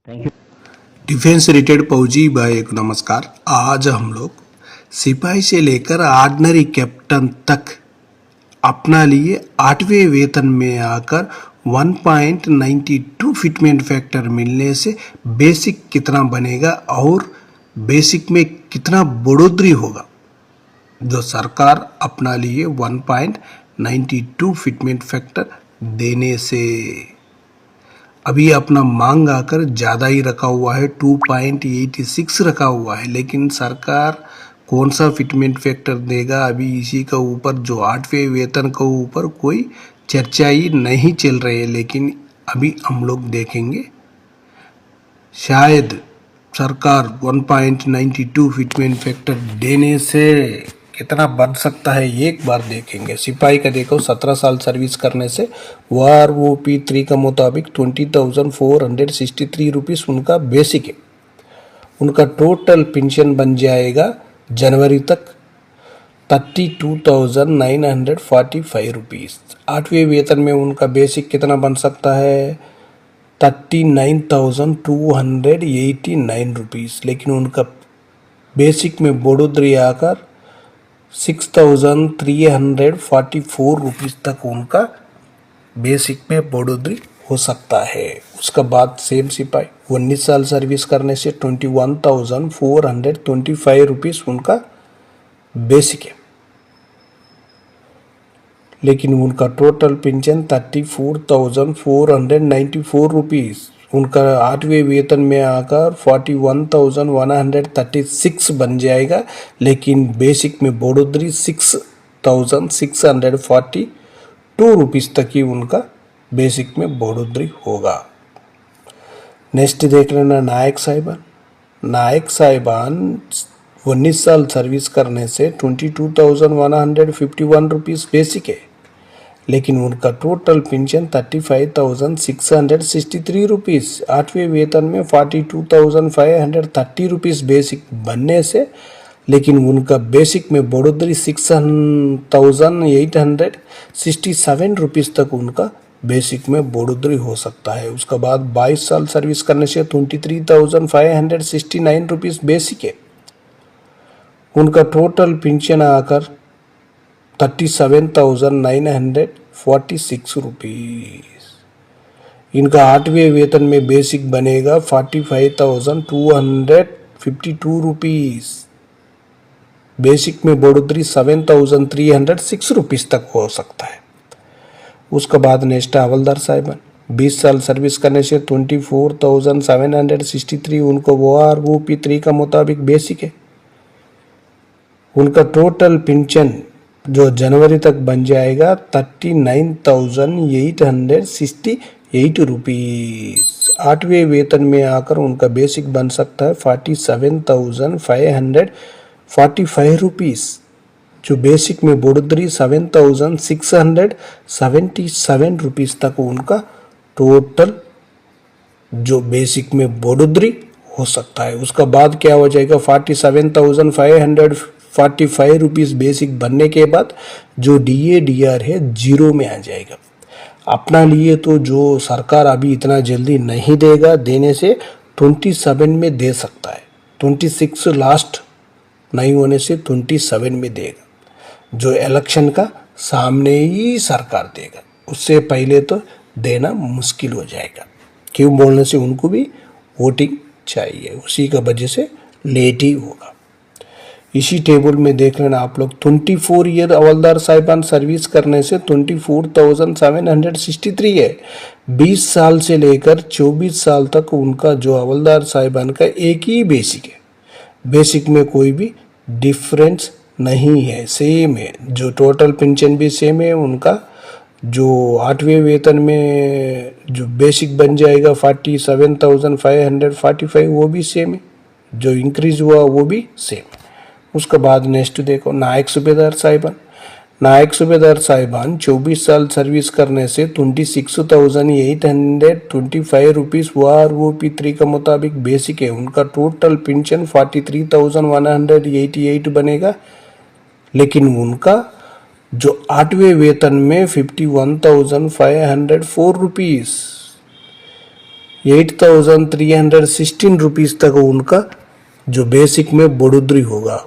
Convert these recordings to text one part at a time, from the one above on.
Thank you. Defence related फौजी भाई को नमस्कार। आज हम लोग सिपाही से लेकर ऑर्डिनरी कैप्टन तक अपना लिए 8वें वेतन में आकर 1.92 फिटमेंट फैक्टर मिलने से बेसिक कितना बनेगा और बेसिक में कितना बढ़ोतरी होगा। जो सरकार अपना लिए 1.92 फिटमेंट फैक्टर देने से अभी अपना मांग आकर ज़्यादा ही रखा हुआ है, 2.86 रखा हुआ है, लेकिन सरकार कौन सा फिटमेंट फैक्टर देगा अभी इसी का ऊपर जो 8वें वेतन के ऊपर कोई चर्चा ही नहीं चल रही है। लेकिन अभी हम लोग देखेंगे शायद सरकार 1.92 फिटमेंट फैक्टर देने से कितना बन सकता है, एक बार देखेंगे। सिपाही का देखो 17 साल सर्विस करने से OROP 3 का मुताबिक 20,463 रुपीज़ उनका बेसिक है। उनका टोटल पेंशन बन जाएगा जनवरी तक 32,945 रुपीज़। 8वें वेतन में उनका बेसिक कितना बन सकता है, 39,289 रुपीज़, लेकिन उनका बेसिक में बढ़ोतरी आकर 6,344 रुपीज़ तक उनका बेसिक में बढ़ोतरी हो सकता है। उसका बाद सेम सिपाही 19 साल सर्विस करने से 21,425 रुपीज़ उनका बेसिक है, लेकिन उनका टोटल पेंशन 34,494 रुपीज़। उनका 8वें वेतन में आकर 41,136 बन जाएगा, लेकिन बेसिक में बढ़ोतरी 6,642 रुपीज़ तक ही उनका बेसिक में बढ़ोतरी होगा। नेक्स्ट देख लेना नायक साहिबान। नायक साहिबान 19 साल सर्विस करने से 22,151 रुपीज़ बेसिक है, लेकिन उनका टोटल पेंशन 35,663 रुपीज़। 8वें वेतन में 42,530 रुपीज़ बेसिक बनने से, लेकिन उनका बेसिक में बढ़ोतरी 6,867 रुपीज़ तक उनका बेसिक में बढ़ोतरी हो सकता है। उसके बाद 22 साल सर्विस करने से 23,569 रुपीज़ बेसिक है। उनका टोटल पेंशन आकर 37,946 रुपीज़। इनका 8वें वेतन में बेसिक बनेगा 45,252 रुपीज़। बेसिक में बढ़ोतरी 7,306 रुपीज़ तक हो सकता है। उसके बाद नेक्स्ट हवलदार साहिबान 20 साल सर्विस करने से 24,763 उनको OROP 3 का मुताबिक बेसिक है। उनका टोटल पेंशन जो जनवरी तक बन जाएगा 39,868 रुपीज़। 8वें वेतन में आकर उनका बेसिक बन सकता है 47,545 रुपीज़। जो बेसिक में बढ़ोतरी 7,677 रुपीज़ तक उनका टोटल जो बेसिक में बढ़ोतरी हो सकता है। उसका बाद क्या हो जाएगा, 47,545 रुपीज़ बेसिक बनने के बाद जो DADR है जीरो में आ जाएगा। अपना लिए तो जो सरकार अभी इतना जल्दी नहीं देगा, देने से 27 में दे सकता है। 26 लास्ट नहीं होने से 27 में देगा। जो इलेक्शन का सामने ही सरकार देगा, उससे पहले तो देना मुश्किल हो जाएगा। क्यों बोलने से उनको भी वोटिंग चाहिए, उसी का वजह से लेट ही होगा। इसी टेबल में देख लेना आप लोग 24 ईयर हवलदार साहिबान सर्विस करने से 24,763 है। 20 साल से लेकर 24 साल तक उनका जो हवलदार साहिबान का एक ही बेसिक है। बेसिक में कोई भी डिफरेंस नहीं है, सेम है। जो टोटल पेंशन भी सेम है। उनका जो 8वें वेतन में जो बेसिक बन जाएगा 47,545 वो भी सेम है। जो इंक्रीज हुआ वो भी सेम। उसके बाद नेक्स्ट देखो नायक सूबेदार साहिबान। नायक सूबेदार साहिबान 24 साल सर्विस करने से 26,825 रुपीज़ OROP 3 का मुताबिक बेसिक है। उनका टोटल पेंशन 43,188 बनेगा, लेकिन उनका जो 8वें वेतन में 51,504 रुपीज़ 8,316 रुपीज़ तक उनका जो बेसिक में बढ़ोतरी होगा।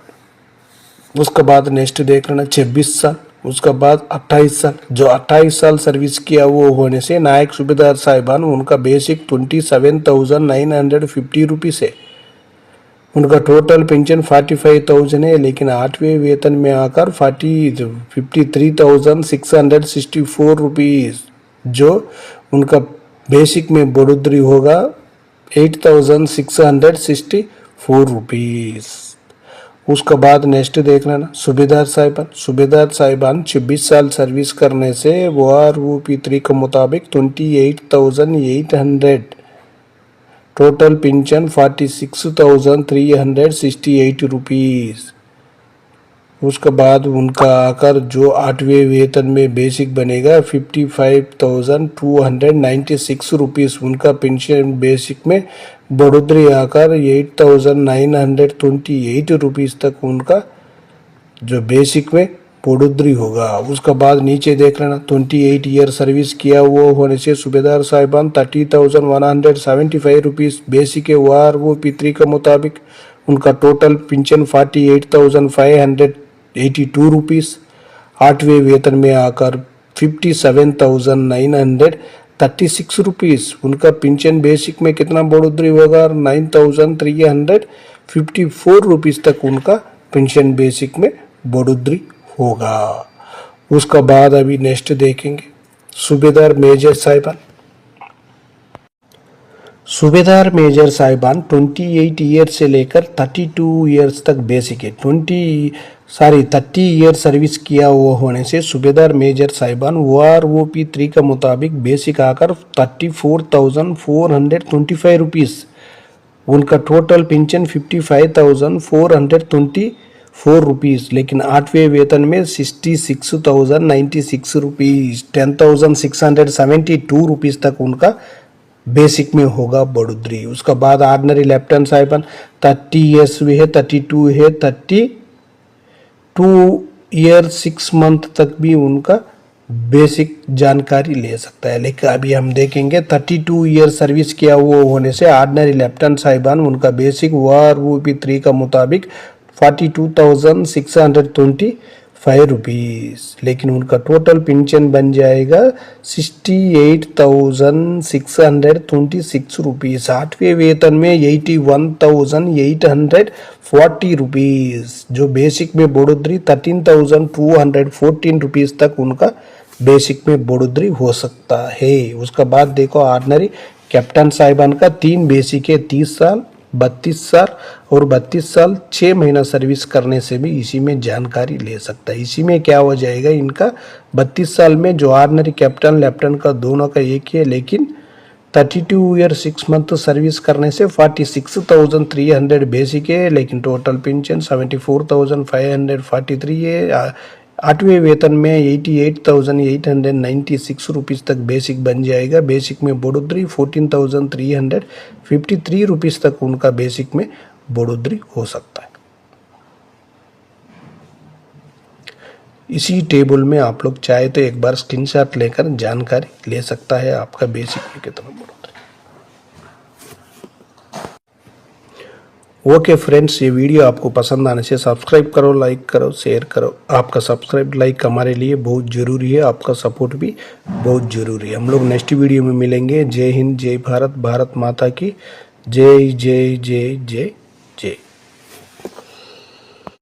उसके बाद नेक्स्ट देख लेना 26 साल, उसके बाद 28 साल। जो 28 साल सर्विस किया वो होने से नायक सूबेदार साहिबान उनका बेसिक 27,950 रुपीज़ है। उनका टोटल पेंशन 45,000 है, लेकिन 8वें वेतन में आकर 53,664 रुपीज़ जो उनका बेसिक में बढ़ोतरी होगा 8,664 रुपीज़। उसके बाद नेक्स्ट देख लेना सूबेदार साहिबान। सूबेदार साहिबान 26 साल सर्विस करने से OROP3 के मुताबिक 28,800, टोटल पेंशन 46,368 रुपीज़। उसके बाद उनका आकर जो 8वें वेतन में बेसिक बनेगा 55,296 रुपीज़। उनका पेंशन बेसिक में बढ़ोतरी आकर 8,928 रुपीज़ तक उनका जो बेसिक में बढ़ोतरी होगा। उसके बाद नीचे देख लेना 28 ईयर सर्विस किया वो होने से सूबेदार साहिबान 30,175 रुपीज़ बेसिक है OROP3 के मुताबिक। उनका टोटल पेंशन 48,582 रुपीज़। 8वें वेतन में आकर 57,936 रुपीज़। उनका पेंशन बेसिक में कितना बढ़ोतरी होगा 9,354 रुपीज़ तक उनका पेंशन बेसिक में बढ़ोतरी होगा। उसका बाद अभी नेक्स्ट देखेंगे सूबेदार मेजर साहिबान। सूबेदार मेजर साहिबान 28 ईयर से लेकर 32 ईयर्स तक बेसिक है। 30 ईयर सर्विस किया हुआ होने से सूबेदार मेजर साहिबान OROP3 का मुताबिक बेसिक आकर 34,425 रुपीज़। उनका टोटल पेंशन 55,424 रुपीज़, लेकिन 8वें वेतन में 66,096 रुपीज़ 10,672 रुपीज़ तक उनका बेसिक में होगा बढ़ोतरी। उसका बाद ऑर्डिनरी लेफ्टिनेंट साहिबान 30 ईयर्स भी है, 32 है, 32 ईयर 6 मंथ तक भी उनका बेसिक जानकारी ले सकता है। लेकिन अभी हम देखेंगे 32 ईयर सर्विस किया हुआ होने से ऑर्डिनरी लेफ्टिनेंट साहिबान उनका बेसिक OROP3 का मुताबिक 42,625 रुपीज़, लेकिन उनका टोटल पेंशन बन जाएगा 68,626 रुपीज़। 8वें वेतन में 81,840 रुपीज़ जो बेसिक में बढ़ोतरी 13,214 रुपीज़ तक उनका बेसिक में बढ़ोतरी हो सकता है। उसका बाद देखो ऑर्डिनरी कैप्टन साहिबान का 3 बेसिक है, 30 साल, 32 साल और 32 साल 6 महीना सर्विस करने से भी इसी में जानकारी ले सकता है। इसी में क्या हो जाएगा इनका 32 साल में जो ऑर्डिनरी कैप्टन लेफ्टिनेंट का दोनों का एक ही है, लेकिन 32 ईयर 6 मंथ सर्विस करने से 46,300 बेसिक है, लेकिन टोटल पेंशन 74,543 है। 8वें वेतन में 88,896 रुपीज़ तक बेसिक बन जाएगा। बेसिक में बढ़ोतरी 14,353 रुपीज़ तक उनका बेसिक में बढ़ोतरी हो सकता है। इसी टेबल में आप लोग चाहे तो एक बार स्क्रीनशॉट लेकर जानकारी ले सकता है आपका बेसिक में कितना बढ़ोतरी। ओके फ्रेंड्स, ये वीडियो आपको पसंद आने से सब्सक्राइब करो, लाइक करो, शेयर करो। आपका सब्सक्राइब लाइक हमारे लिए बहुत ज़रूरी है, आपका सपोर्ट भी बहुत ज़रूरी है। हम लोग नेक्स्ट वीडियो में मिलेंगे। जय हिंद, जय भारत, भारत माता की जय जय जय जय जय।